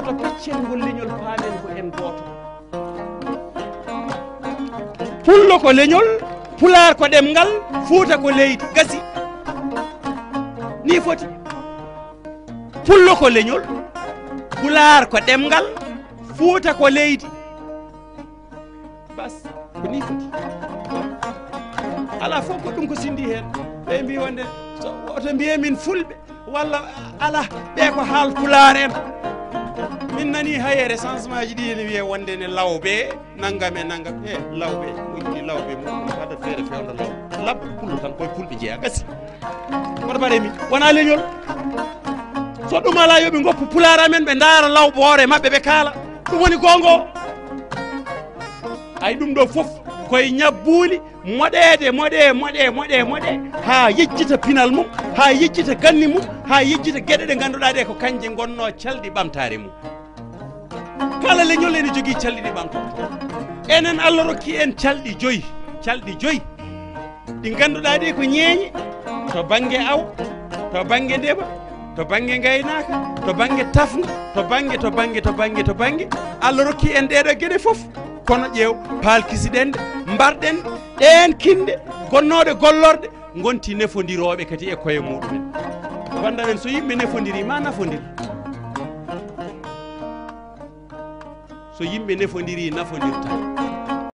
koto peccel ngol leñol paamen ko en gooto. Pullo ko leñol, Pulaar ko ɗemngal, Fuuta ko leydi gasi. Ni foti. Pullo ko leñol, Pulaar ko ɗemngal, Fuuta ko leydi. Bas ko ni foti. Ala fof ko ɗum ko sindi hen. Ɓe mbi wonde so oto mbiye min fulɓe walla ala ɓe ko haal Pulaar en. Min nani hayere changement ji ɗi ne wiye wonde ne lawbe nangam e nangam e lawbe moƴƴi lawbe mum hada feere fewndo law labbe pullo tan koye fulɓe jeeya gasi koto mbaɗe min wona leñol so ɗum ala yoɓe goppu Pulaar amen ɓe daara lawɓoore mabɓe ɓe kaala ɗum woni gongo ay ɗum ɗo fof koye ñabbuuli moɗe ha yejjita pinal mum ha yejjita ganni mum ha yejjita gueɗe ɗe ganduɗa ɗe ko kanje gonno calɗi ɓamtare mum kala leñol ene jogui calɗi ɗi ɓamtata enen Allah rokki en calɗi joyyi ɗi ganduɗa ɗi ko ñeeñe to banggue aw to banggue ndeɓa to banggue gaynaka to banggue tafga to banggue Allah rokki en ɗeɗo gueɗe foof kono ƴeew paalkisiɗen ɗe mbarɗen ɗen kinde gonnoɗe gollorɗe gonti nefodiroɓe kadi e koye muɗumen bandamen so yimɓe nefodiri ma nafodiri so yimɓe nefodiri nafodirta